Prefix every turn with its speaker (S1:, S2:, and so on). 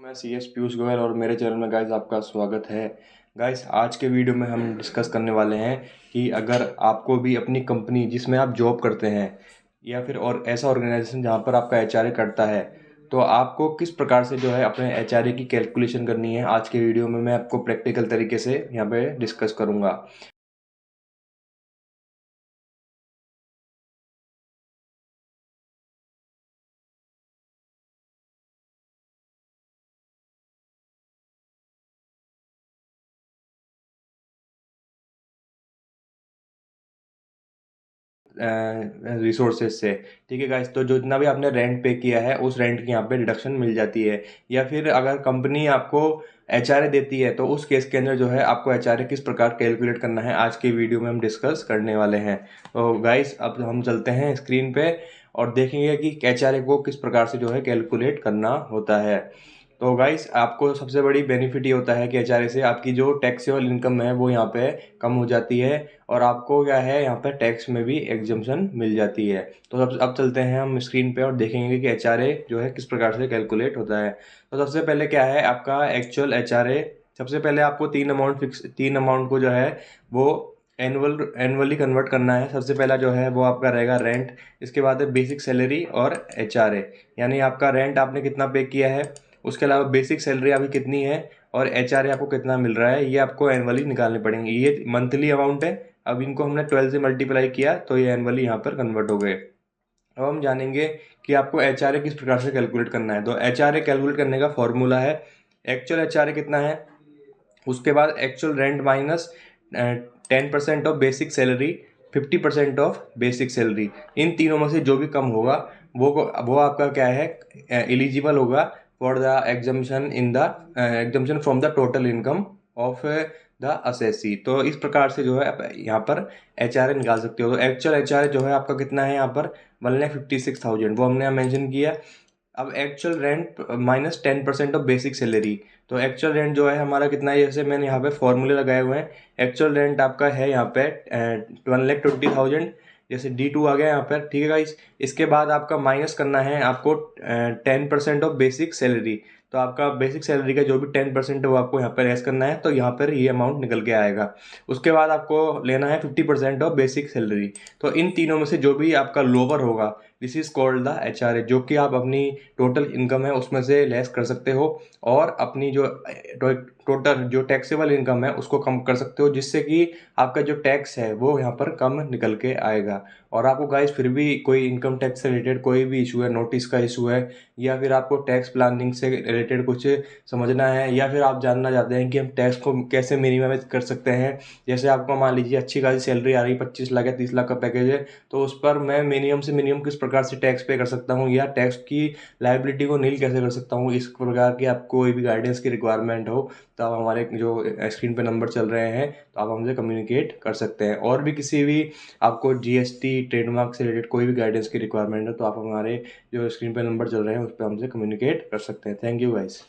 S1: मैं C S Piyush Goyal और मेरे चैनल में गाइस आपका स्वागत है। गाइस आज के वीडियो में हम डिस्कस करने वाले हैं कि अगर आपको भी अपनी कंपनी जिसमें आप जॉब करते हैं या फिर और ऐसा ऑर्गेनाइजेशन जहां पर आपका एचआरए करता है, तो आपको किस प्रकार से जो है अपने एचआरए की कैलकुलेशन करनी है। आज के वीडियो में मैं आपको प्रैक्टिकल तरीके से यहाँ पे डिस्कस करूँगा। रिसोर्सेज से। ठीक है गाइस, तो जो जितना भी आपने रेंट पे किया है उस रेंट की यहाँ पे डिडक्शन मिल जाती है। या फिर अगर कंपनी आपको एचआरए देती है तो उस केस के अंदर जो है आपको एचआरए किस प्रकार कैलकुलेट करना है आज की वीडियो में हम डिस्कस करने वाले हैं। तो गाइस अब हम चलते हैं स्क्रीन पे और देखेंगे कि एचआरए को किस प्रकार से जो है कैलकुलेट करना होता है। तो गाइस आपको सबसे बड़ी बेनिफिट ये होता है कि एचआरए से आपकी जो टैक्सेबल इनकम है वो यहाँ पे कम हो जाती है और आपको क्या है यहाँ पे टैक्स में भी एग्जम्पशन मिल जाती है। तो अब चलते हैं हम स्क्रीन पे और देखेंगे कि एचआरए जो है किस प्रकार से कैलकुलेट होता है। तो सबसे पहले क्या है आपका एक्चुअल एचआरए। सबसे पहले आपको तीन अमाउंट को जो है वो एनुअली कन्वर्ट करना है। सबसे पहला जो है वो आपका रहेगा रेंट, इसके बाद है बेसिक सैलरी और एचआरए। यानी आपका रेंट आपने कितना पे किया है, उसके अलावा बेसिक सैलरी आपकी कितनी है और एचआरए आपको कितना मिल रहा है, ये आपको एनुअली निकालने पड़ेंगे। ये मंथली अमाउंट है। अब इनको हमने 12 से मल्टीप्लाई किया तो ये एनुअली यहाँ पर कन्वर्ट हो गए। अब हम जानेंगे कि आपको एचआरए किस प्रकार से कैलकुलेट करना है। तो एचआरए कैलकुलेट करने का फॉर्मूला है एक्चुअल एचआरए कितना है, उसके बाद actual rent minus 10% of basic salary, 50% of basic salary. इन तीनों में से जो भी कम होगा वो आपका क्या है एलिजिबल होगा for the exemption from the total income of the assessee. तो इस प्रकार से जो है आप यहाँ पर एचआरए निकाल सकते हो। तो एक्चुअल एचआरए जो है आपका कितना है यहाँ पर 1,56,000, वो हमने यहाँ मेंशन किया। अब actual rent minus 10% of basic salary. तो एक्चुअल रेंट जो है हमारा कितना है, जैसे मैंने यहाँ पे फॉर्मूले लगाए हुए हैं। एक्चुअल रेंट आपका है यहाँ पे 1,20,000, जैसे D2 आ गया यहाँ पर। ठीक है गाइस, इसके बाद आपका माइनस करना है आपको 10% ऑफ बेसिक सैलरी। तो आपका बेसिक सैलरी का जो भी 10% है वो आपको यहाँ पर लेस करना है, तो यहाँ पर ये अमाउंट निकल के आएगा। उसके बाद आपको लेना है 50% ऑफ बेसिक सैलरी। तो इन तीनों में से जो भी आपका लोअर होगा this is called the HRA, जो कि आप अपनी टोटल इनकम है उसमें से लेस कर सकते हो और अपनी जो टोटल जो टैक्सेबल इनकम है उसको कम कर सकते हो, जिससे कि आपका जो टैक्स है वो यहाँ पर कम निकल के आएगा। और आपको गाइस फिर भी कोई इनकम टैक्स से रिलेटेड कोई भी इशू है, नोटिस का इशू है, या फिर आपको टैक्स प्लानिंग से रिलेटेड कुछ समझना है, या फिर आप जानना चाहते हैं कि हम टैक्स को कैसे मिनिमाइज कर सकते हैं। जैसे आपको मान लीजिए अच्छी खासी सैलरी आ रही है, 25 लाख या 30 लाख का पैकेज है, तो उस पर मैं मिनिमम से मिनिमम किस प्रकार से टैक्स पे कर सकता हूँ या टैक्स की लायबिलिटी को नील कैसे कर सकता हूँ, इस प्रकार की आपको कोई भी गाइडेंस की रिक्वायरमेंट हो तो आप हमारे जो स्क्रीन पे नंबर चल रहे हैं तो आप हमसे कम्युनिकेट कर सकते हैं। और भी किसी भी आपको जीएसटी ट्रेडमार्क से रिलेटेड कोई भी गाइडेंस की रिक्वायरमेंट है तो आप हमारे जो स्क्रीन पे नंबर चल रहे हैं उस पर हमसे कम्युनिकेट कर सकते हैं। Thank you guys.